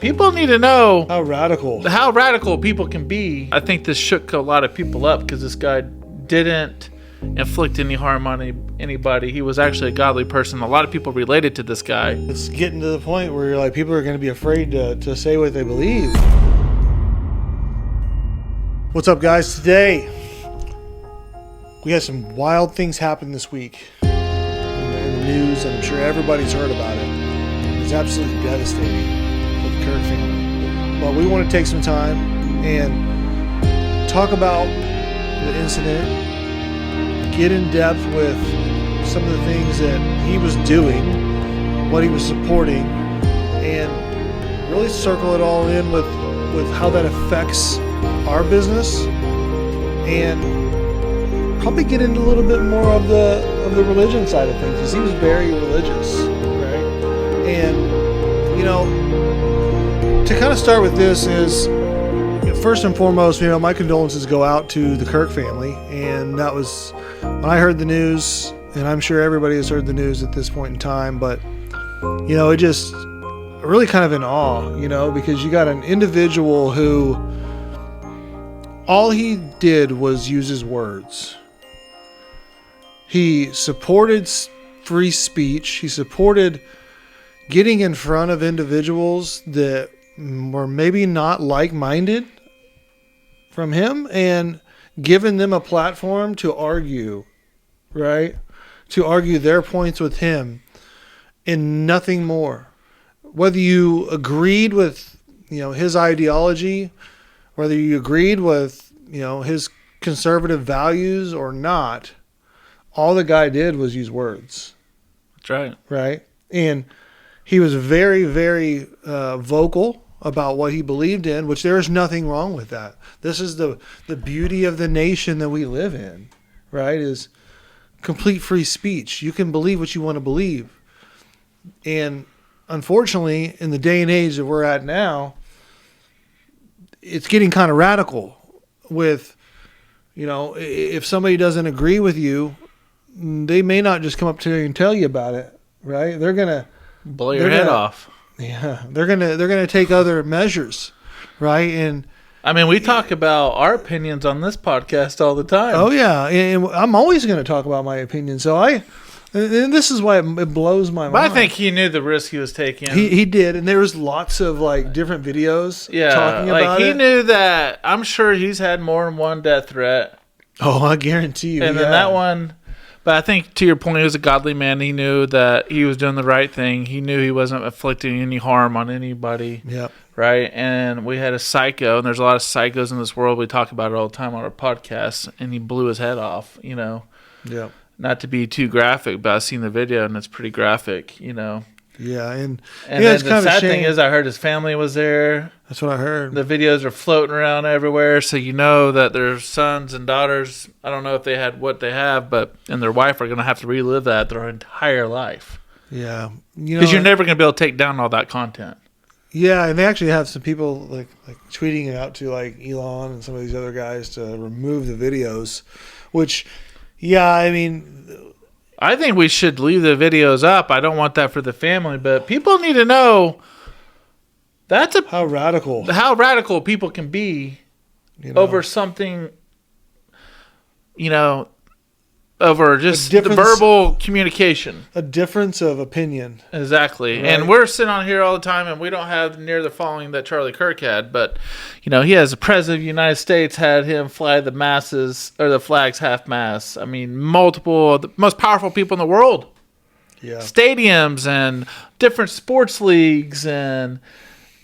People need to know how radical people can be. I think this shook a lot of people up because this guy didn't inflict any harm on anybody. He was actually a godly person. A lot of people related to this guy. It's getting to the point where you're like, people are going to be afraid to say what they believe. What's up, guys? Today we had some wild things happen this week in the news, and I'm sure everybody's heard about it. It's absolutely devastating for the Kirk family. But we want to take some time and talk about the incident, get in depth with some of the things that he was doing, what he was supporting, and really circle it all in with how that affects our business, and probably get into a little bit more of the religion side of things, because he was very religious, right? And to kind of start with this is, first and foremost, my condolences go out to the Kirk family. And that was when I heard the news, and I'm sure everybody has heard the news at this point in time, but it just really kind of in awe, because you got an individual who all he did was use his words. He supported free speech. He supported getting in front of individuals that were maybe not like-minded from him and giving them a platform to argue, right? To argue their points with him and nothing more. Whether you agreed with, his ideology, whether you agreed with, his conservative values or not, all the guy did was use words. That's right. Right? And he was very, very vocal about what he believed in, which there is nothing wrong with that. This is the beauty of the nation that we live in, right? Is complete free speech. You can believe what you want to believe. And unfortunately, in the day and age that we're at now, it's getting kind of radical with, if somebody doesn't agree with you, they may not just come up to you and tell you about it, right? They're going to blow your head off. Yeah, they're gonna take other measures, right? And I mean, we talk about our opinions on this podcast all the time. Oh yeah, and I'm always going to talk about my opinion. So and this is why it blows my mind. But I think he knew the risk he was taking. He did, and there was lots of different videos talking about it. He knew that. I'm sure he's had more than one death threat. Oh, I guarantee you. And then that one. But I think, to your point, he was a godly man. He knew that he was doing the right thing. He knew he wasn't inflicting any harm on anybody. Yep. Right? And we had a psycho, and there's a lot of psychos in this world. We talk about it all the time on our podcast, and he blew his head off, Yep. Not to be too graphic, but I've seen the video, and it's pretty graphic, Yeah, and then the sad thing is, I heard his family was there. That's what I heard. The videos are floating around everywhere, so that their sons and daughters, I don't know if they had what they have, and their wife are going to have to relive that their entire life. Yeah. Because you're never going to be able to take down all that content. Yeah, and they actually have some people like tweeting it out to Elon and some of these other guys to remove the videos, which, yeah, I mean, I think we should leave the videos up. I don't want that for the family, but people need to know how radical people can be over something, over just the verbal communication. A difference of opinion. Exactly. Right? And we're sitting on here all the time, and we don't have near the following that Charlie Kirk had, but he has the president of the United States had him fly the masses or the flags half-mast. I mean, the most powerful people in the world. Yeah. Stadiums and different sports leagues. And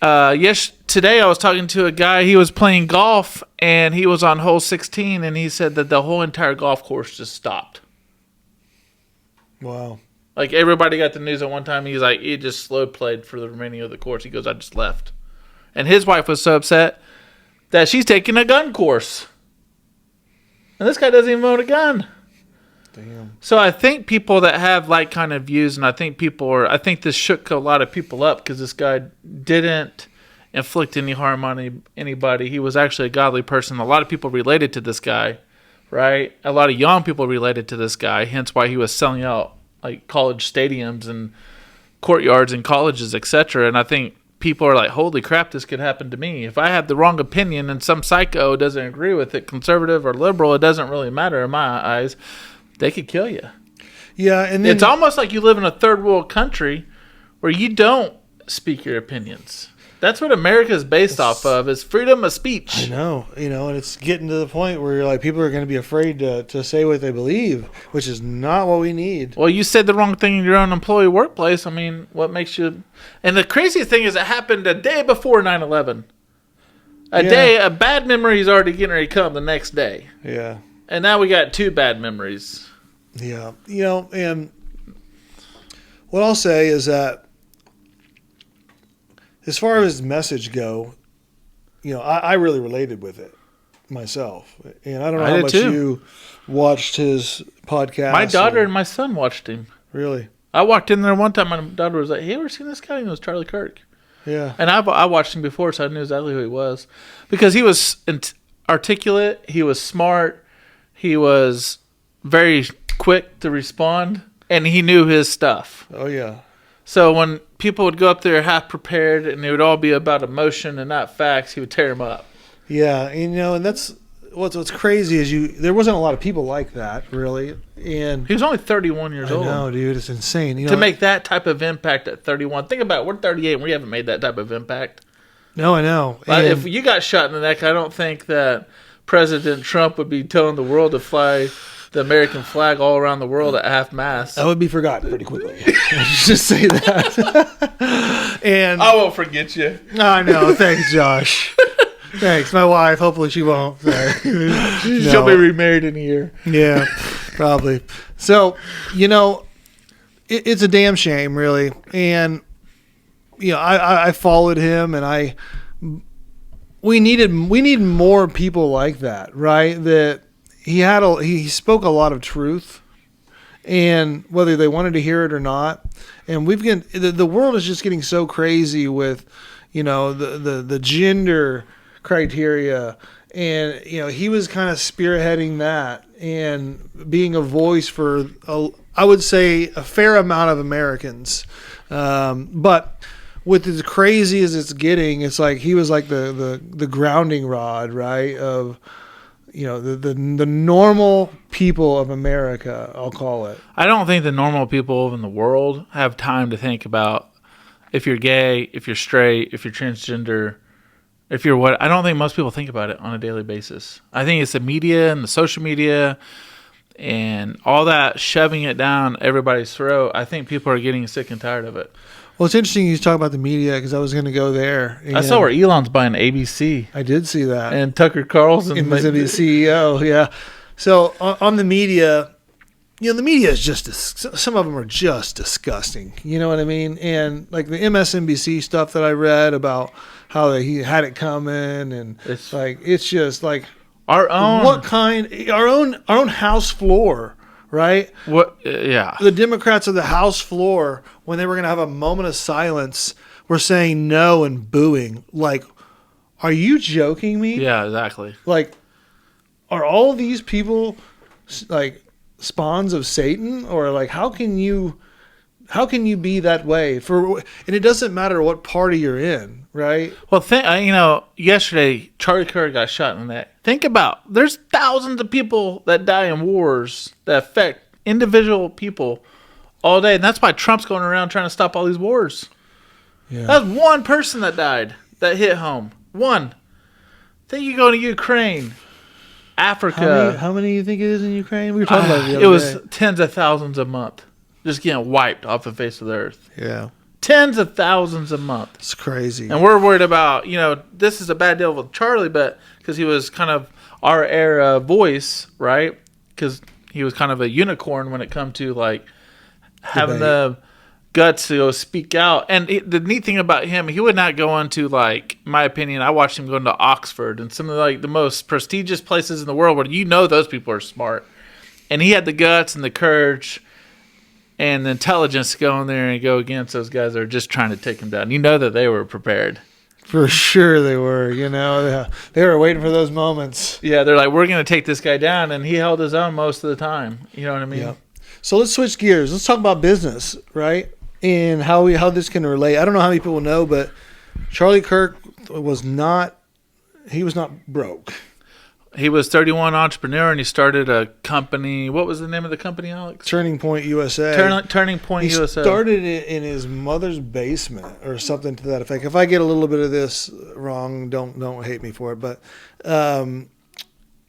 today I was talking to a guy. He was playing golf, and he was on hole 16, and he said that the whole entire golf course just stopped. Wow. Everybody got the news at one time. He's like, he just slow played for the remaining of the course. He goes, I just left. And his wife was so upset that she's taking a gun course. And this guy doesn't even own a gun. Damn. So I think people that have kind of views, and I think this shook a lot of people up because this guy didn't inflict any harm on anybody. He was actually a godly person. A lot of people related to this guy, right? A lot of young people related to this guy, hence why he was selling out college stadiums and courtyards and colleges, etc. And I think people are like, holy crap, this could happen to me. If I have the wrong opinion and some psycho doesn't agree with it, conservative or liberal, it doesn't really matter in my eyes. They could kill you. Yeah, and then, It's almost like you live in a third world country where you don't speak your opinions. That's what America is based off of, is freedom of speech. I know, and it's getting to the point where you're like, people are going to be afraid to say what they believe, which is not what we need. Well, you said the wrong thing in your own employee workplace. I mean, what makes you... And the craziest thing is it happened a day before 9/11. A bad memory is already getting ready to come the next day. Yeah. And now we got 2 bad memories. Yeah. And what I'll say is that as far as his message go, I really related with it myself. And I don't know how much you watched his podcast. My daughter and my son watched him. Really? I walked in there one time, my daughter was like, hey, you ever seen this guy? And it was Charlie Kirk. Yeah. And I watched him before, so I knew exactly who he was. Because he was articulate, he was smart, he was very quick to respond, and he knew his stuff. Oh, yeah. So when people would go up there half prepared and it would all be about emotion and not facts, he would tear them up. Yeah, and that's what's crazy is there wasn't a lot of people like that, really. And he was only 31 years old. I know, dude, it's insane. To make that type of impact at 31. Think about it, we're 38 and we haven't made that type of impact. No, I know. If you got shot in the neck, I don't think that President Trump would be telling the world to fly the American flag all around the world at half mast. That would be forgotten pretty quickly. Just say that. And I won't forget you. I know. Thanks, Josh. Thanks. My wife. Hopefully she won't. She'll be remarried in a year. Yeah, probably. So, it's a damn shame, really. And, I followed him, and we need more people like that, right? That he spoke a lot of truth, and whether they wanted to hear it or not. And the world is just getting so crazy with, the gender criteria, and he was kind of spearheading that and being a voice for I would say a fair amount of Americans, but with as crazy as it's getting, it's like he was like the grounding rod, right, of the normal people of America, I'll call it. I don't think the normal people in the world have time to think about if you're gay, if you're straight, if you're transgender, if you're what. I don't think most people think about it on a daily basis. I think it's the media and the social media and all that shoving it down everybody's throat. I think people are getting sick and tired of it. Well, it's interesting you talk about the media because I was going to go there. I saw where Elon's buying ABC. I did see that. And Tucker Carlson. The CEO, yeah. So on the media, the media is just, some of them are just disgusting. You know what I mean? And like the MSNBC stuff that I read about how he had it coming, and it's just like our own house floor. Right? What? Yeah. The Democrats of the House floor, when they were going to have a moment of silence, were saying no and booing. Like, are you joking me? Yeah, exactly. Like, are all these people like spawns of Satan, or like how can you be that way? And it doesn't matter what party you're in, right? Well, yesterday Charlie Kirk got shot in the neck. Think about, there's thousands of people that die in wars that affect individual people all day, and that's why Trump's going around trying to stop all these wars. Yeah. That's one person that died that hit home. One. Then you go to Ukraine, Africa. How many do you think it is in Ukraine? We were talking about it the other day. It was day. Tens of thousands a month, just getting wiped off the face of the earth. Yeah. Tens of thousands a month. It's crazy. And we're worried about, this is a bad deal with Charlie, but because he was kind of our era voice, right? Because he was kind of a unicorn when it come to like having the guts to go speak out. And the neat thing about him, he would not go into, like, in my opinion, I watched him go into Oxford and some of the most prestigious places in the world where those people are smart. And he had the guts and the courage and the intelligence to go in there and go against those guys that are just trying to take him down. You know that they were prepared. For sure they were, They were waiting for those moments. Yeah, they're like, we're going to take this guy down, and he held his own most of the time. You know what I mean? Yeah. So let's switch gears. Let's talk about business, right? And how this can relate. I don't know how many people know, but Charlie Kirk was not broke. He was 31 entrepreneur, and he started a company. What was the name of the company, Alex? Turning Point USA. Turning Point USA. He started it in his mother's basement or something to that effect. If I get a little bit of this wrong, don't hate me for it. But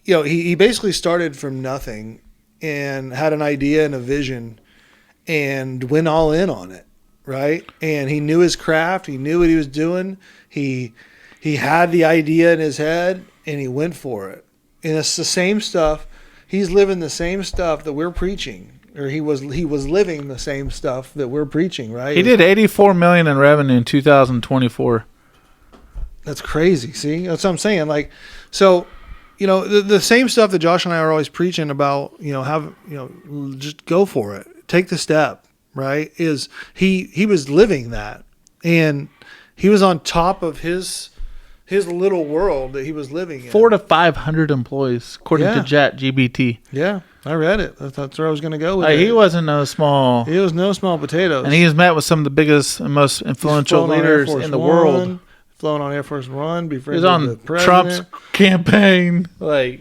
he basically started from nothing and had an idea and a vision and went all in on it, right? And he knew his craft. He knew what he was doing. He had the idea in his head, and he went for it. And it's the same stuff. He's living the same stuff that we're preaching, or he was living the same stuff that we're preaching, right? He did $84 million in revenue in 2024. That's crazy. See, that's what I'm saying. Like, so, the same stuff that Josh and I are always preaching about. Just go for it, take the step. Right? Is he was living that, and he was on top of his little world that he was living in. 400 to 500 employees, according to ChatGPT. Yeah, I read it. That's where I was going to go with it. He wasn't no small. He was no small potatoes. And he has met with some of the biggest and most influential leaders in the world. Flown on Air Force One. He was on Trump's campaign. Like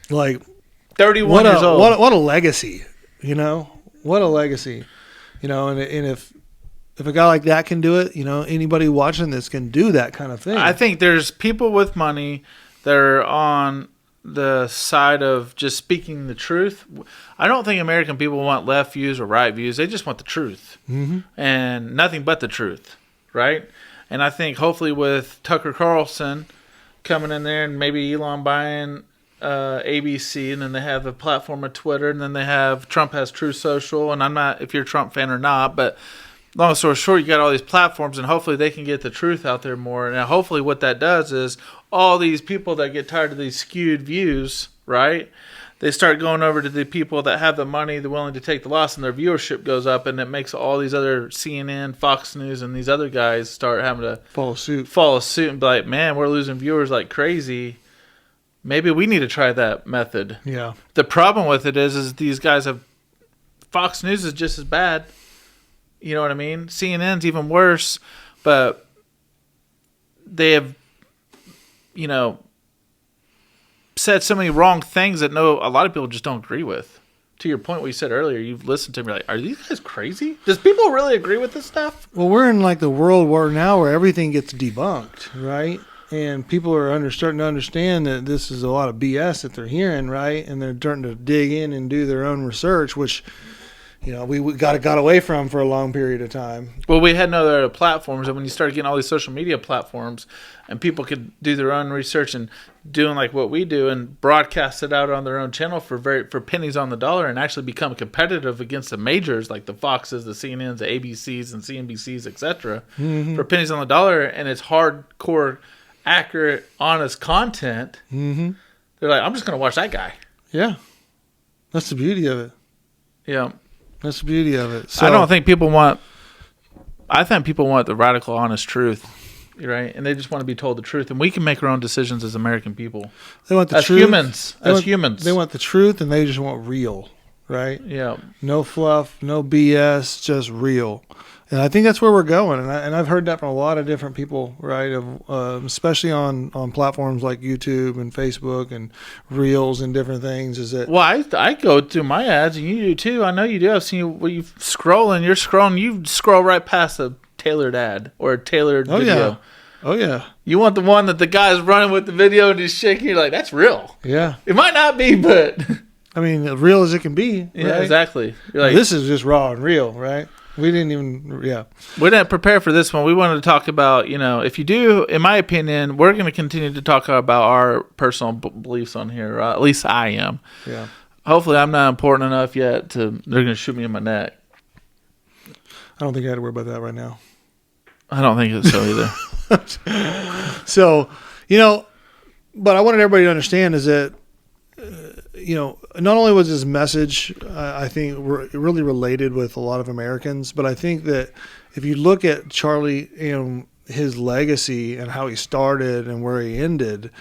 31 years old. What a legacy. What a legacy. And if a guy like that can do it, anybody watching this can do that kind of thing. I think there's people with money that are on the side of just speaking the truth. I don't think American people want left views or right views. They just want the truth and nothing but the truth, right? And I think hopefully with Tucker Carlson coming in there and maybe Elon buying ABC, and then they have a platform of Twitter, and then they have Trump has True Social, and I'm not if you're a Trump fan or not, but long story short, you got all these platforms, and hopefully they can get the truth out there more. And hopefully what that does is all these people that get tired of these skewed views, right? They start going over to the people that have the money, they're willing to take the loss, and their viewership goes up, and it makes all these other CNN, Fox News, and these other guys start having to follow suit and be like, man, we're losing viewers like crazy. Maybe we need to try that method. Yeah. The problem with it is these guys have Fox News is just as bad. You know what I mean? CNN's even worse, but they have, said so many wrong things that a lot of people just don't agree with. To your point, what you said earlier, you've listened to me like, are these guys crazy? Does people really agree with this stuff? Well, we're in like the world war now where everything gets debunked, right? And people are starting to understand that this is a lot of BS that they're hearing, right? And they're starting to dig in and do their own research, which, we got away from for a long period of time. Well, we had no other platforms, and when you start getting all these social media platforms, and people could do their own research and doing like what we do and broadcast it out on their own channel for pennies on the dollar, and actually become competitive against the majors like the Foxes, the CNNs, the ABCs, and CNBCs, etc. For pennies on the dollar, and it's hardcore, accurate, honest content. They're like, I'm just going to watch that guy. Yeah, that's the beauty of it. Yeah. That's the beauty of it. So, I think people want the radical, honest truth, right? And they just want to be told the truth. And we can make our own decisions as American people. They want the as truth. Humans. They want the truth, and they just want real, right? Yeah. No fluff, no BS, just real. And I think that's where we're going. And I've heard that from a lot of different people, right? Especially on platforms like YouTube and Facebook and Reels and different things. Is that? Well, I go through my ads, and you do too. I know you do. I've seen you when you scroll, and you're scrolling. You scroll right past a tailored ad or a tailored video. Yeah. Oh yeah. You want the one that the guy's running with the video and he's shaking. You're like, that's real. Yeah. It might not be, but I mean, real as it can be. Right? Yeah, exactly. You're like, this is just raw and real, right? We didn't prepare for this one. We wanted to talk about, if you do, in my opinion, we're going to continue to talk about our personal beliefs on here. At least I am. Yeah. Hopefully I'm not important enough yet they're going to shoot me in my neck. I don't think I had to worry about that right now. I don't think so either. So, but I wanted everybody to understand is that, not only was his message, I think, really related with a lot of Americans, but I think that if you look at Charlie, his legacy and how he started and where he ended,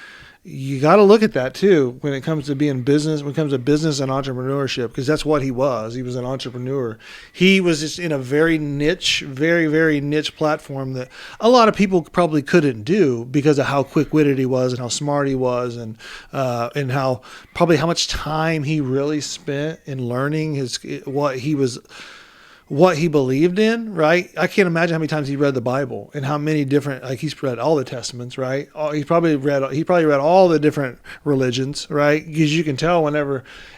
you got to look at that too when it comes to being business, when it comes to business and entrepreneurship, because that's what he was. He was an entrepreneur. He was just in a very niche, very, very niche platform that a lot of people probably couldn't do because of how quick-witted he was and how smart he was, and how much time he really spent in learning what he believed in, right? I can't imagine how many times he read the Bible and how many different, like he's read all the Testaments, right? He probably read all the different religions, right? Because you can tell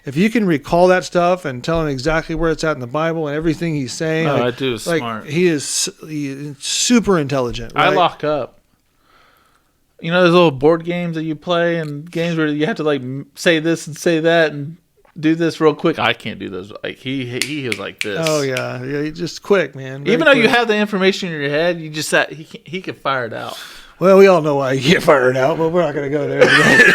if you can recall that stuff and tell him exactly where it's at in the Bible and everything he's saying. Oh, that dude is smart. He is super intelligent, right? I lock up. You know those little board games that you play and games where you have to like say this and say that and do this real quick. I can't do those. Like he was like this. Oh yeah, just quick, man. Even though you have the information in your head, you just he could fire it out. Well, we all know why you can't fire it out, but we're not going to go there today.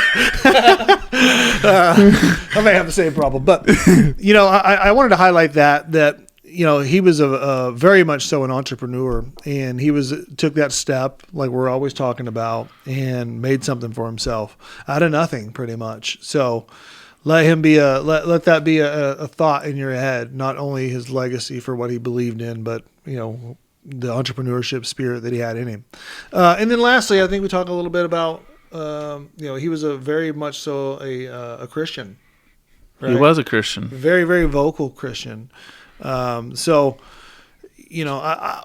I may have the same problem, but I wanted to highlight that he was a very much so an entrepreneur, and he took that step like we're always talking about and made something for himself out of nothing, pretty much. So. Let him be let that be a thought in your head, not only his legacy for what he believed in, but the entrepreneurship spirit that he had in him. And then lastly, I think we talk a little bit about he was a very much so a Christian. Right? He was a Christian, very, very vocal Christian.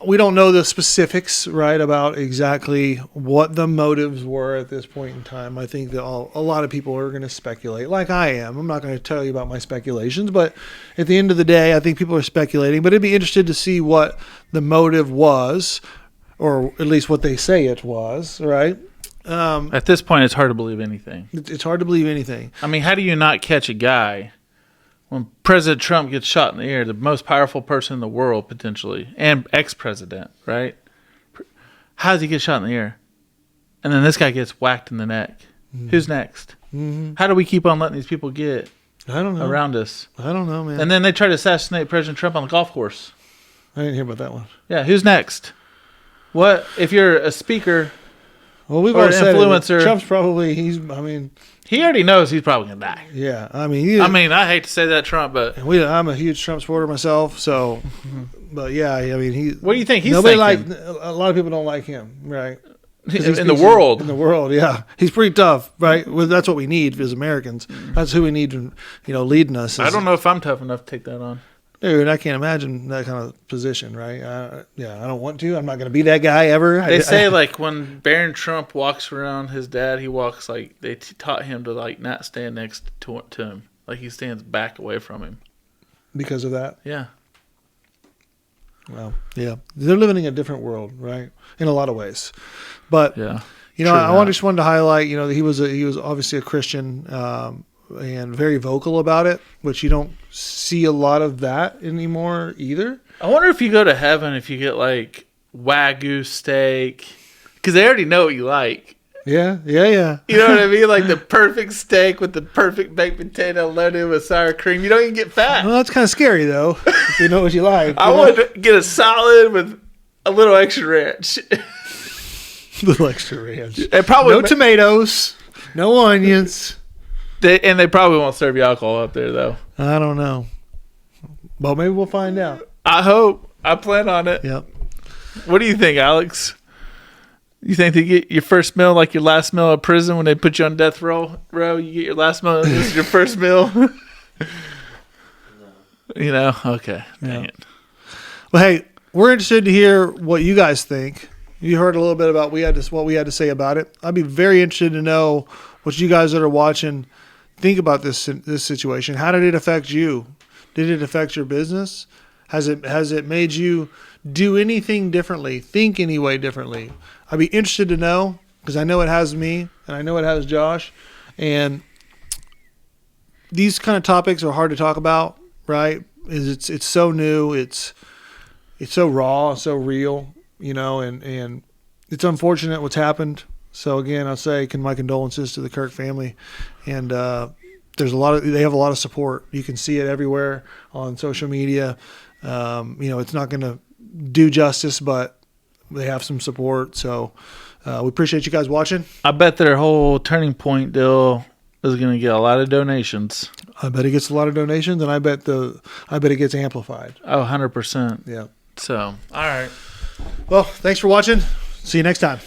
We don't know the specifics, right, about exactly what the motives were at this point in time. I think that a lot of people are going to speculate, like I am. I'm not going to tell you about my speculations, but at the end of the day, I think people are speculating. But I'd be interested to see what the motive was, or at least what they say it was, right? At this point, it's hard to believe anything. It's hard to believe anything. I mean, how do you not catch a guy when President Trump gets shot in the air, the most powerful person in the world, potentially, and ex-president, right? How does he get shot in the air? And then this guy gets whacked in the neck. Mm-hmm. Who's next? Mm-hmm. How do we keep on letting these people get around us? I don't know, man. And then they try to assassinate President Trump on the golf course. I didn't hear about that one. Yeah, who's next? What if you're a speaker? Well, we've or already said influencer. Trump's probably he already knows he's probably gonna die. Yeah, I hate to say that, Trump, but I'm a huge Trump supporter myself. So, but yeah, I mean, what do you think? A lot of people don't like him, right? In the world, yeah, he's pretty tough, right? Well, that's what we need as Americans. That's who we need, leading us. I don't know if I'm tough enough to take that on. Dude, I can't imagine that kind of position, right? I don't want to. I'm not going to be that guy ever. They say like when Barron Trump walks around his dad, he walks like they taught him to like not stand next to him, like he stands back away from him. Because of that? Yeah. Well, yeah, they're living in a different world, right? In a lot of ways, but yeah, I just wanted to highlight, that he was obviously a Christian. And very vocal about it, which you don't see a lot of that anymore either. I wonder if you go to heaven, if you get like Wagyu steak, because they already know what you like. Yeah. You know what I mean? Like the perfect steak with the perfect baked potato loaded with sour cream. You don't even get fat. Well, that's kind of scary though, if you know what you like. I want to get a salad with a little extra ranch. Little extra ranch. And probably no tomatoes, no onions. They probably won't serve you alcohol up there, though. I don't know. Well, maybe we'll find out. I hope. I plan on it. Yep. What do you think, Alex? You think they get your first meal like your last meal at prison when they put you on death row? You get your last meal, this is your first meal? No. Okay. Dang it. Well, hey, we're interested to hear what you guys think. You heard a little bit about what we had to say about it. I'd be very interested to know what you guys that are watching think about this situation. How did it affect you? Did it affect your business? Has it made you do anything differently? Think any way differently? I'd be interested to know, because I know it has me and I know it has Josh. And these kind of topics are hard to talk about, right? It's so new, it's so raw, so real, and it's unfortunate what's happened. So again, I'll say my condolences to the Kirk family, and they have a lot of support. You can see it everywhere on social media. It's not going to do justice, but they have some support. So We appreciate you guys watching. I bet their whole turning point deal is going to get a lot of donations. I bet it gets a lot of donations, and I bet it gets amplified. Oh, 100%. Yeah. So, all right. Well, thanks for watching. See you next time.